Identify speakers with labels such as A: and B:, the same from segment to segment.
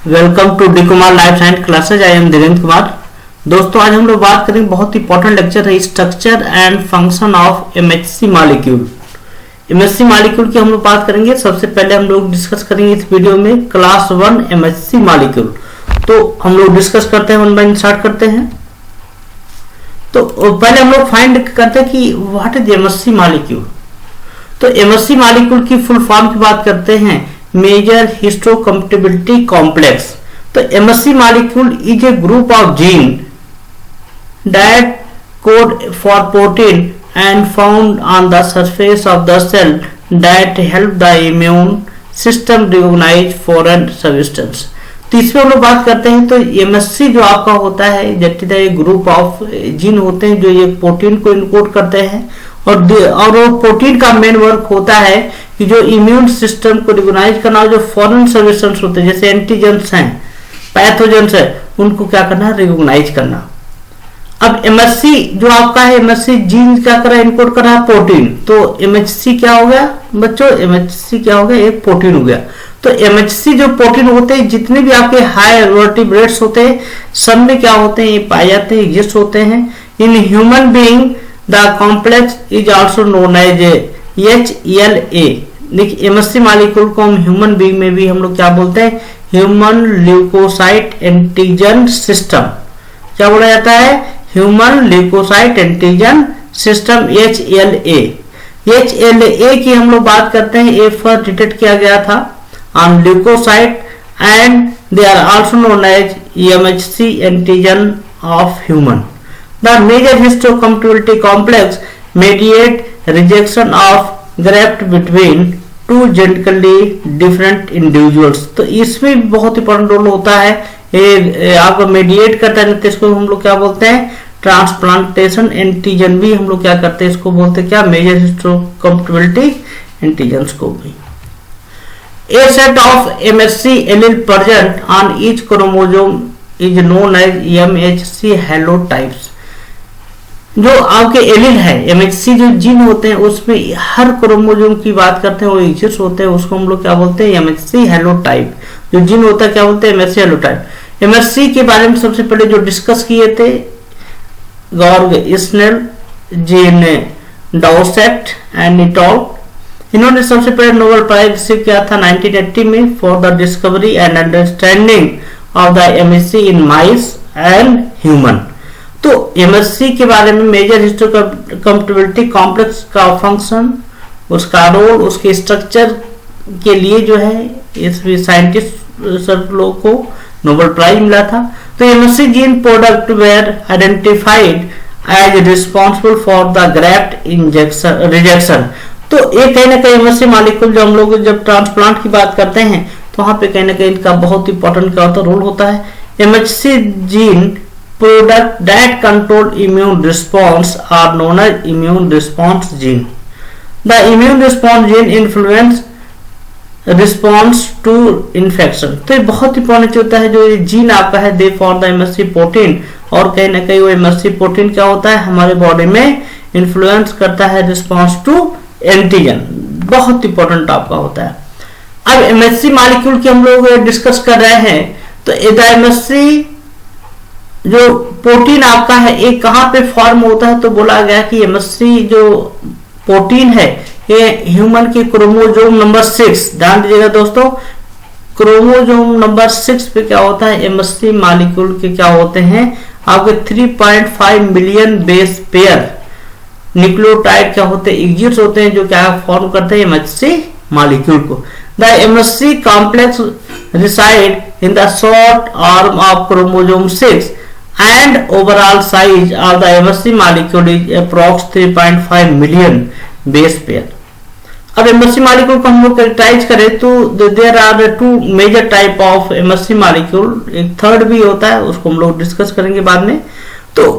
A: Welcome to D Kumar life science classes. I am Dhirendra Kumar. दोस्तों आज हम लोग बात करेंगे, बहुत इंपॉर्टेंट लेक्चर है, structure and function of MHC molecule. MHC molecule की हम लोग बात करेंगे। सबसे पहले हम लोग डिस्कस करेंगे इस वीडियो में क्लास 1 एमएचसी मॉलिक्यूल। तो हम लोग डिस्कस करते हैं, वन बाय स्टार्ट करते हैं। तो पहले हम लोग फाइंड करते हैं कि व्हाट इज एमएचसी मॉलिक्यूल। तो एमएचसी मॉलिक्यूल की फुल फॉर्म की बात करते हैं, मेजर हिस्टोकम्पैटिबिलिटी कॉम्प्लेक्स। तो MHC molecule is a group of gene that code for protein and found on the surface of the cell that help the immune system recognise foreign substance. तो इसमें हम लोग बात करते हैं, तो एमएचसी जो आपका होता है जटिल एक ग्रुप ऑफ जीन होते हैं जो ये प्रोटीन को इनकोड करते हैं, और वो प्रोटीन का मेन वर्क होता है कि जो इम्यून सिस्टम को रिकॉग्नाइज करना, जो फॉरेन सब्सटेंस होते हैं जैसे एंटीजेंस हैं, पैथोजेंस है, उनको क्या करना है, रिकॉग्नाइज करना। अब एमएचसी जो आपका है, एमएचसी जीन क्या कर रहा है, इनकोड कर रहा है प्रोटीन। तो एमएचसी क्या हो गया बच्चों, एमएचसी क्या हो गया, एक प्रोटीन हो गया। तो एमएचसी जो प्रोटीन होते हैं, जितने भी आपके हाई वर्टिब्रेट्स होते हैं, सब में क्या होते हैं, ये पाए जाते हैं, एग्जिस्ट होते हैं। In human being the complex is also known as HLA। देखिए एमएचसी मॉलिक्यूल को हम ह्यूमन बीइंग में भी हम लोग क्या बोलते हैं, ह्यूमन ल्यूकोसाइट एंटीजन सिस्टम। क्या बोला जाता है, human leukocyte antigen system, HLA। HLA की हम लोग बात करते हैं, ए फर्स्ट डिटेक्ट किया गया था on leukocyte and they are also known as MHC antigen of human. The major histocompatibility complex mediate rejection of graft between two genetically different individuals. तो इसमें बहुत इंपॉर्टेंट रोल होता है, ये आपको मेडिएट करता है। इसको हम लोग क्या बोलते हैं, ट्रांसप्लांटेशन एंटीजन भी हम लोग क्या करते हैं, इसको बोलते हैं क्या, मेजर हिस्टोकम्पैटिबिलिटी एंटीजन को भी। A set of MHC allele present on each chromosome is known as MHC halotypes। जो आपके एलिल है, MHC जो जीन होते हैं उसमें हर क्रोमोसोम की बात करते हैं, वो एग्जिस्ट होते हैं, उसको हम लोग क्या बोलते हैं, MHC हेलोटाइप। जो जीन होता है क्या बोलते हैं, MHC हेलोटाइप। MHC के बारे में सबसे पहले जो डिस्कस किए थे गॉर्ग स्नेल, जीन डाउसेट एंड निटॉल, इन्होंने सबसे पहले नोबेल प्राइज रिसीव किया था 1980 में for the discovery and understanding of the MHC in mice and human. तो एमएचसी के बारे में मेजर हिस्टोकम्पैटिबिलिटी कॉम्प्लेक्स का फंक्शन, उसका रोल, उसके स्ट्रक्चर के लिए जो है इस साइंटिस्ट सब लोगों को नोबेल प्राइज मिला था। तो MHC gene product were identified as responsible for the graft rejection. तो ये कहीं ना कहीं एमएचसी मॉलिक्यूल जो हम लोग जब ट्रांसप्लांट की बात करते हैं, तो वहां पे कहीं ना कहीं इनका बहुत इंपॉर्टेंट क्या होता है, रोल होता है। MHC gene product that control immune response are known as immune response gene. The immune response gene influence response to infection. तो ये बहुत इंपॉर्टेंट होता है, जो ये जीन आपका है दे फॉर द एमएचसी प्रोटीन, और कहीं ना कहीं वो एमएचसी प्रोटीन क्या होता है, हमारे बॉडी में इन्फ्लुएंस करता है रिस्पॉन्स टू एंटीजन, बहुत इंपॉर्टेंट आपका होता है। अब एमएचसी मॉलिक्यूल की हम लोग डिस्कस कर रहे हैं, तो एमएचसी जो प्रोटीन आपका है एक कहां पे फॉर्म होता है, तो बोला गया कि एमएचसी जो प्रोटीन है ये ह्यूमन के क्रोमोसोम नंबर 6, ध्यान दीजिएगा दोस्तों, क्रोमोसोम नंबर 6 पे क्या होता है, एमएचसी मॉलिक्यूल के क्या होते हैं, आपके 3.5 मिलियन बेस पेयर न्यूक्लियोटाइड क्या होते हैं, एग्जिस्ट होते हैं, जो क्या फॉर्म करते हैं एमएचसी मॉलिक्यूल को। The MHC complex reside in the short arm of chromosome 6 and overall size of the MHC molecule is approx 3.5 million base pair. अब एमएचसी मॉलिक्यूल को हम लोग कैरेक्टराइज करें तो there are two major type of MHC molecule, एक third भी होता है, उसको हम लोग डिस्कस करेंगे बाद में। तो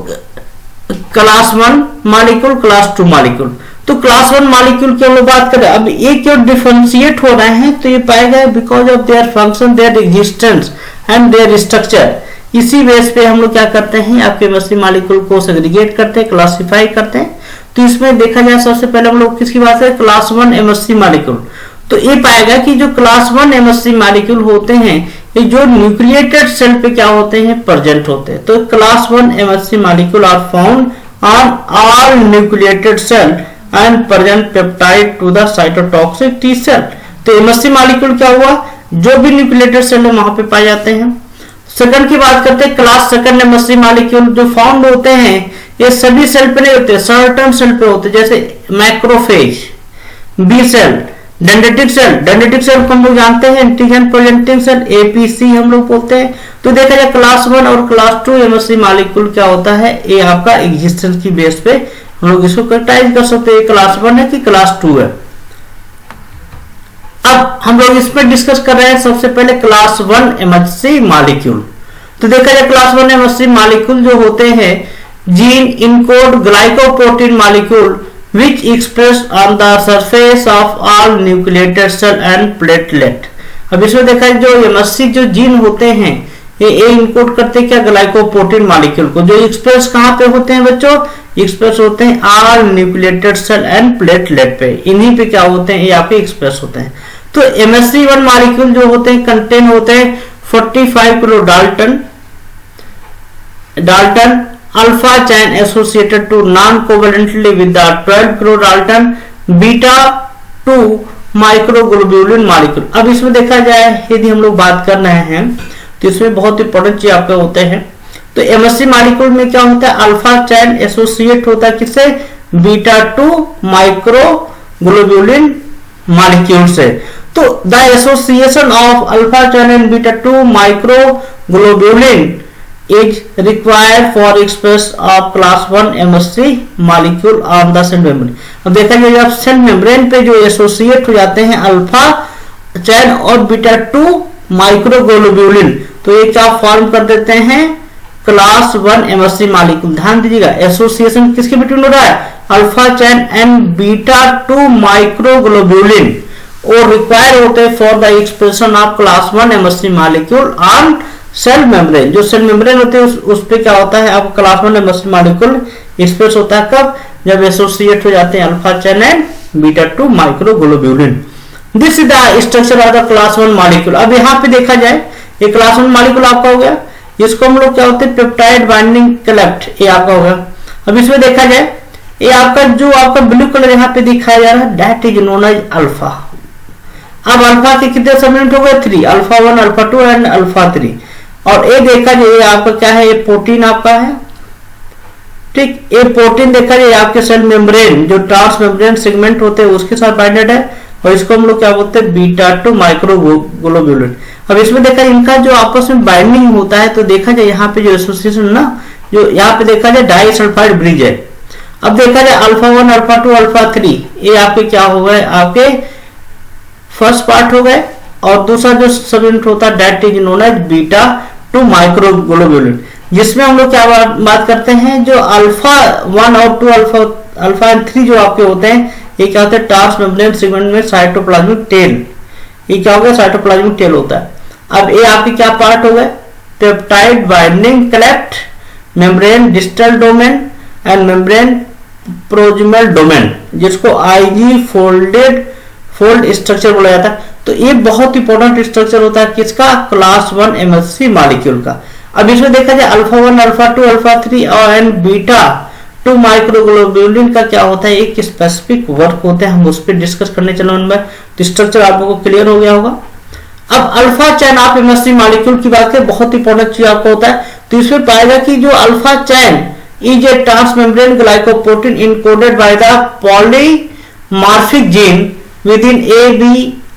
A: क्लास 1 मॉलिक्यूल, क्लास 2 मॉलिक्यूल। तो क्लास 1 मॉलिक्यूल की हम लोग बात करें, अब ये क्यों डिफरेंशिएट हो रहे हैं, तो ये पाया गया because of their function, there existence and there structure. इसी बेस पे हम लोग क्या करते हैं, आपके एमएचसी मॉलिक्यूल को सेग्रीगेट करते हैं, क्लासिफाई करते हैं। तो इसमें देखा जाए सबसे पहले हम लोग किसकी बात करें, क्लास 1 एमएचसी मॉलिक्यूल। तो ये पाएगा कि जो क्लास 1 एमएचसी मॉलिक्यूल होते हैं ये जो न्यूक्लिएटेड सेल पे क्या होते हैं, प्रेजेंट होते हैं। तो class 1 MHC molecule are found on all nucleated cell and present peptide to the cytotoxic T cell. तो MHC मॉलिक्यूल क्या हुआ, जो भी न्यूक्लिएटेड सेल है वहां पे पाए जाते हैं। सेकंड की बात करते हैं, क्लास सेकंड MHC मॉलिक्यूल जो फाउंड होते हैं ये सभी सेल पे नहीं होते, सर्टेन सेल पे होते, जैसे macrophage, B cell, dendritic cell. Dendritic cell को हम लोग जानते हैं एंटीजन प्रेजेंटिंग सेल, APC हम लोग बोलते हैं। तो देखा जाए क्लास 1 और क्लास 2 MHC मॉलिक्यूल क्या होता है, ये आपका एग्जिस्टेंस की बेस पे हम लोग इसको कैटेगराइज कर सकते हैं, क्लास 1 है कि क्लास 2 है। अब हम लोग इसमें डिस्कस कर रहे हैं सबसे पहले क्लास 1 MHC मॉलिक्यूल। तो देखा जाए क्लास 1 MHC मॉलिक्यूल जो होते हैं gene encode glycoprotein molecule which expressed on the surface of all nucleated cell and platelet। अब इसमें देखा है जो MHC जो जीन होते हैं ये इनकोड करते हैं क्या, ग्लाइकोप्रोटीन मॉलिक्यूल को, जो एक्सप्रेस कहाँ पे होते हैं बच्चों, एक्सप्रेस होते हैं all nucleated cell and platelet पे, इन्हीं पे क्या होते हैं, ये आपके एक्सप्रेस होते हैं। तो MHC1 मॉलिक्यूल जो होते हैं कंटेन होते हैं 45 kilo Dalton alpha chain associated to non-covalently with the 12 kilodalton beta 2 microglobulin molecule। अब इसमें देखा जाए यदि हम लोग बात कर रहे हैं तो इसमें बहुत इंपॉर्टेंट चीज आपके होते हैं। तो MHC मॉलिक्यूल में क्या होता है, अल्फा चैन एसोसिएट होता है किससे, बीटा 2 माइक्रोग्लोब्यूलिन मॉलिक्यूल से। तो the association of alpha chain and beta 2 माइक्रोग्लोब्यूलिन is required for express of class 1 MHC molecule on the cell membrane। अब देखा जाए जब सेल मेम्ब्रेन पे जो एसोसिएट हो जाते हैं अल्फा चैन और बीटा 2 माइक्रोग्लोब्यूलिन, तो ये क्या फॉर्म कर देते हैं, क्लास 1 MHC मॉलिक्यूल। ध्यान दीजिएगा एसोसिएशन किसके बिटवीन हो रहा है, अल्फा चैन एंड बीटा 2 माइक्रोग्लोब्यूलिन, और रिक्वायर होते हैं for the expression of class 1 MHC molecule on sale membrane. जो सेल मेम्ब्रेन होते हैं उस पे क्या होता है, अब क्लास 1 MHC मॉलिक्यूल एक्सप्रेस होता है कब, जब एसोसिएट हो जाते हैं alpha chain and beta 2 microglobulin. This is the structure of the class 1 molecule. अब यहाँ पे देखा जाए ये क्लास 1 मॉलिक्यूल आपका हो गया, इसको हम लोग क्या होते हैं पेप्टाइड बाइंडिंग कलेक्ट, ये आपका हो गया। अब इसमें देखा जाए ये आपका जो आपका ब्लू कलर यहाँ पे दिखाया जा रहा है that is known as alpha. अब अल्फा के कितने सबयूनिट हो गए, 3, अल्फा 1 अल्फा 2 एंड अल्फा 3। और ये देखा जाए आपका क्या है, ये प्रोटीन आपका है, ठीक। ये प्रोटीन देखा जाए आपके सेल मेम्ब्रेन जो ट्रांस मेम्ब्रेन सेगमेंट होते हैं उसके साथ बाइंडेड है, और इसको हम लोग क्या बोलते हैं बीटा 2 माइक्रोग्लोब्यूलिन। अब इसमें देखा इनका जो आपस में बाइंडिंग होता है, तो देखा जाए यहाँ पे जो एसोसिएशन ना, जो यहाँ पे देखा जाए डाई सल्फाइड ब्रिज है। अब देखा जाए अल्फा 1 अल्फा 2 अल्फा 3 ये आपके क्या हो गए, आपके फर्स्ट पार्ट हो गए, और दूसरा जो सब यूनिट होता है that is known as beta 2 microglobulin, जिसमें हम लोग क्या बात करते हैं, जो अल्फा 1 और 2 अल्फा एंड 3 जो आपके होते हैं ये क्या होते हैं ट्रांस मेम्ब्रेन सेगमेंट में साइटोप्लाज्मिक टेल, ये क्या हो गया साइटोप्लाज्मिक टेल होता है। अब ये आपके क्या पार्ट हो गए, peptide binding cleft, membrane distal domain and membrane proximal domain, जिसको IG फोल्ड स्ट्रक्चर बोला जाता है। तो ये बहुत इंपॉर्टेंट स्ट्रक्चर होता है किसका, क्लास 1 MHC मॉलिक्यूल का। अब इसमें देखा जाए अल्फा 1 अल्फा 2 अल्फा 3 और बीटा 2 माइक्रोग्लोब्यूलिन का क्या होता है, एक स्पेसिफिक वर्क होता है, हम उस पर डिस्कस करने चले उनमें, तो स्ट्रक्चर आप लोगों को क्लियर हो गया होगा। अब अल्फा चैन आप MHC मॉलिक्यूल की बात करें, बहुत इंपॉर्टेंट चीज आपको होता है, तो इसमें पाएगा कि जो alpha chain is a transmembrane glycoprotein encoded by the polymorphic gene within A, B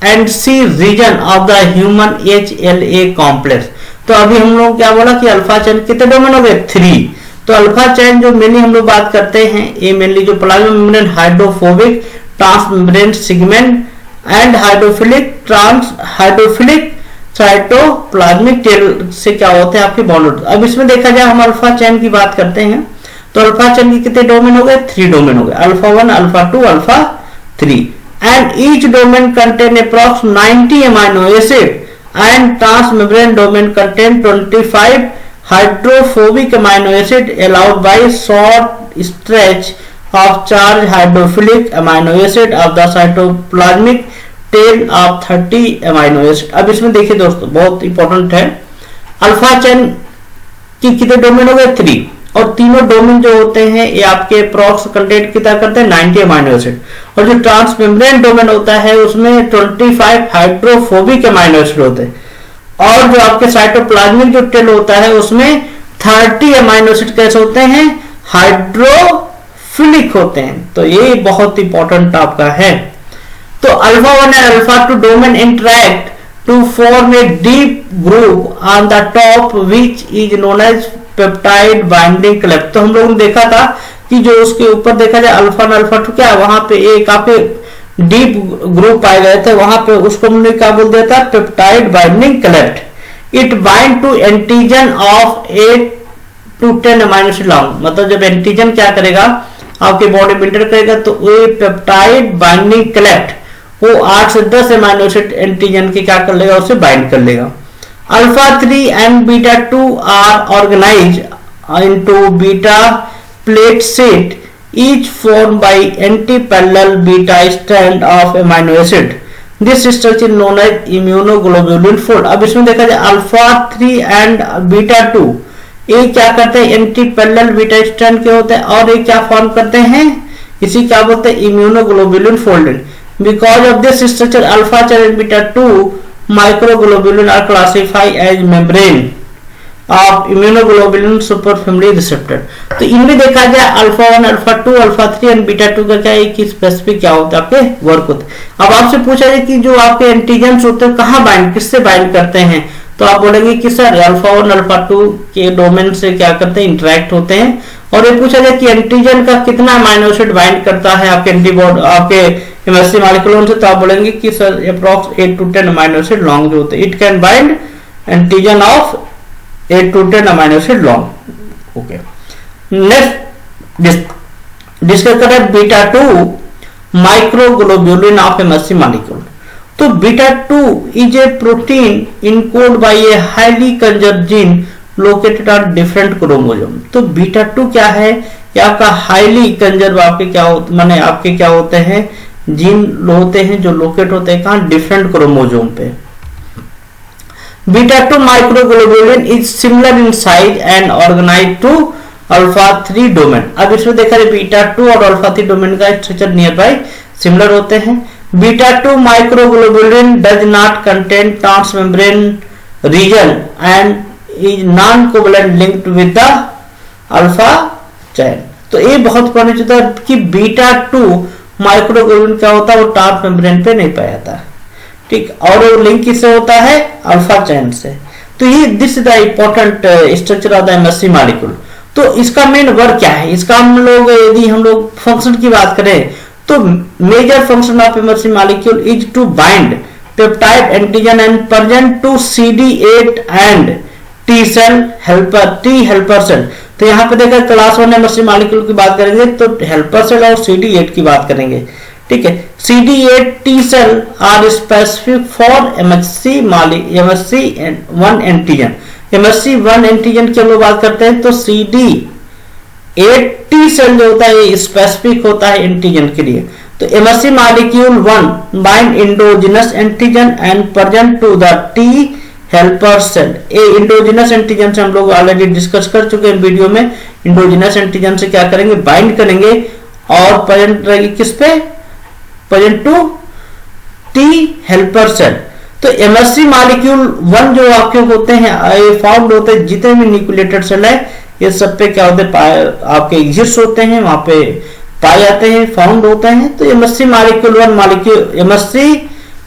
A: and C region of the human HLA complex. तो अभी हम लोग क्या बोला कि अल्फा चैन कितने डोमेन हो गए, 3। तो अल्फा चैन जो मेनली हम लोग बात करते हैं, ये मेनली जो plasma membrane hydrophobic transmembrane segment and hydrophilic cytoplasmic tail से क्या होते हैं आपके बॉन्ड। अब इसमें देखा जाए हम अल्फा चैन की बात करते हैं, तो अल्फा चैन की कितने डोमेन हो गए, 3 डोमेन हो गए, alpha 1 alpha 2 alpha 3, and each domain contain approx 90 amino acid and transmembrane domain contain 25 hydrophobic amino acid allowed by short stretch of charged hydrophilic amino acid of the cytoplasmic tail of 30 amino acid. अब इसमें देखिए दोस्तों बहुत important है, alpha chain की कितने domain हो गए 3, और तीनों डोमेन जो होते हैं ये आपके अप्रॉक्स कंटेंट कितना करते हैं 90 अमाइनो एसिड, और जो ट्रांसमेम्ब्रेन डोमेन होता है उसमें 25 हाइड्रोफोबिक अमाइनो एसिड होते हैं, और जो आपके साइटोप्लाज्मिक जो टेल होता है उसमें 30 अमाइनो एसिड कैसे होते हैं, हाइड्रोफिलिक होते हैं। तो ये बहुत इंपॉर्टेंट आपका है। तो alpha 1 and alpha 2 domain interact to form a deep groove on the top which is known as peptide binding cleft। तो हम लोगों ने देखा था कि जो उसके ऊपर देखा जाए अल्फा और अल्फा 2 क्या वहां पे एक काफी डीप ग्रुप पाए गए थे, वहां पे उसको हमने क्या बोल दिया था, peptide binding cleft. It bind to antigen of 8 to 10 amino acid long. मतलब जब एंटीजन क्या करेगा आपके बॉडी में इंटर करेगा तो ये पेप्टाइड बाइंडिंग क्लेफ्ट वो 8 से 10 अमाइनो एसिड एंटीजन के क्या कर लेगा, उसे बाइंड कर लेगा। Alpha 3 and beta 2 are organize into beta plate set each formed by anti-parallel beta strand of amino acid। This structure known as immunoglobulin fold। अब इसमें देखा जाए अल्फा 3 एंड बीटा 2 ये क्या करते हैं, एंटी पैरेलल बीटा स्ट्रैंड के होते हैं, और ये क्या फॉर्म करते हैं, इसी क्या बोलते हैं immunoglobulin folded. Because of this structure alpha chain and beta 2 microglobulin are classified as membrane of immunoglobulin super family receptor. तो इनमें देखा जाए alpha 1 alpha 2 alpha 3 and beta 2 का क्या है कि स्पेसिफिक क्या होता है आपके वर्क होते हैं। अब आपसे पूछा जाए कि जो आपके एंटीजन्स होते हैं कहाँ बाइंड, किससे बाइंड करते हैं, तो आप बोलेंगे कि सर अल्फा 1 अल्फा 2 के डोमेन से क्या करते हैं, इंटरेक्ट होते हैं। और ये पूछा जाए कि एंटीजन का कितना अमाइनो एसिड बाइंड करता है आपके एंटीबॉडी आपके एमएससी मॉलिक्यूल से, तो आप बोलेंगे कि sir approx 8 to 10 amino acid long जो होते हैं। It can bind antigen of 8 to 10 amino acid long. Okay, next discuss करें beta 2 microglobulin of MSc molecule. तो beta 2 is a protein encode by a highly conserve gene located on different chromosome. तो beta 2 क्या है, ये आपका highly conserve आपके क्या होते माने आपके क्या होते हैं, जीन होते हैं जो लोकेट होते हैं कहां, डिफरेंट क्रोमोसोम पे। Beta 2 microglobulin is similar in size and organized to alpha 3 domain. अब इसमें देखा जाए बीटा 2 और अल्फा 3 डोमेन का स्ट्रक्चर नियर बाय सिमिलर होते हैं। Beta 2 microglobulin does not contain transmembrane region and is non covalent linked with the alpha chain. तो ये बहुत इंपॉर्टेंट होता है कि बीटा 2 माइक्रोग्लोबुलिन क्या होता है, वो ट्रांसमेम्ब्रेन पे नहीं पाया जाता, ठीक, और वो लिंक किससे होता है, अल्फा चेन से। तो ये this is the important structure of the MSc molecule. तो इसका मेन वर्क क्या है, इसका हम लोग यदि हम लोग फंक्शन की बात करें तो major function of MSc molecule is to bind peptide antigen and present to CD8 and T cell helper T helper cell. तो यहाँ पे देखा क्लास 1 एमएससी मॉलिक्यूल की बात करेंगे तो हेल्पर सेल और CD8 की बात करेंगे, ठीक है। CD8 T cell are specific for MSC 1 antigen. MSC 1 antigen की हम लोग बात करते हैं तो CD8 टी सेल जो होता है स्पेसिफिक होता है एंटीजन के लिए। तो MSC molecule 1 bind endogenous antigen and present to the T helper cell. ये इंडोजिनस एंटीजन से हम लोग ऑलरेडी डिस्कस कर चुके हैं वीडियो में। इंडोजिनस एंटीजन से क्या करेंगे, बाइंड करेंगे और प्रेजेंट रहेगी किस पे, present to T helper cell. तो एमएससी मॉलिक्यूल 1 जो आपके होते हैं ये फाउंड होते हैं जितने भी न्यूक्लिएटेड सेल है ये सब पे क्या होते हैं, आपके एग्जिस्ट होते हैं, वहां पे पाए जाते हैं, फाउंड होते हैं। तो MSC molecule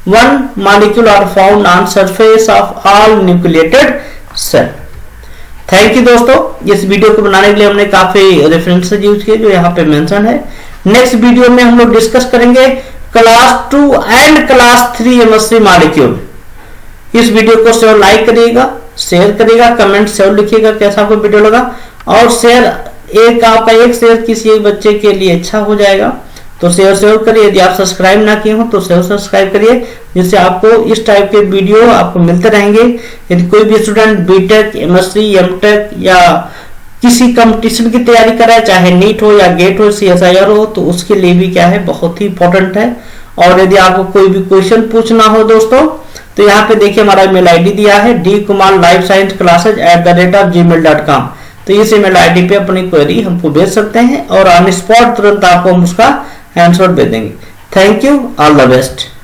A: 1 molecule are found on surface of all nucleated cell। Thank you दोस्तों, इस वीडियो को बनाने के लिए हमने काफी रेफरेंसेस यूज किए जो यहाँ पे मेंशन है। नेक्स्ट वीडियो में हम लोग डिस्कस करेंगे class 2 and class 3 MSc molecule. इस वीडियो को शेयर लाइक करिएगा, शेयर करिएगा, कमेंट शेयर लिखिएगा कैसा आपको वीडियो लगा, और शेयर आपका एक शेयर किसी एक बच्चे के लिए अच्छा हो जाएगा तो शेयर करिए। यदि आप सब्सक्राइब ना किए हो तो सब्सक्राइब करिए जिससे आपको इस टाइप के वीडियो आपको मिलते रहेंगे। यदि कोई भी स्टूडेंट बीटेक एमएससी एमटेक या किसी कंपटीशन की तैयारी कर रहा है, चाहे नीट हो या गेट हो CSIR हो, तो उसके लिए भी क्या है बहुत ही इंपॉर्टेंट है। और यदि आपको कोई भी क्वेश्चन पूछना हो दोस्तों तो यहाँ पे देखिए हमारा ईमेल आईडी दिया है dkumarlifescienceclasses@gmail.com। तो इस ईमेल आईडी पे अपनी क्वेरी हमको भेज सकते हैं और ऑन स्पॉट तुरंत आपको हम उसका आंसर दे देंगे। Thank you, all the best.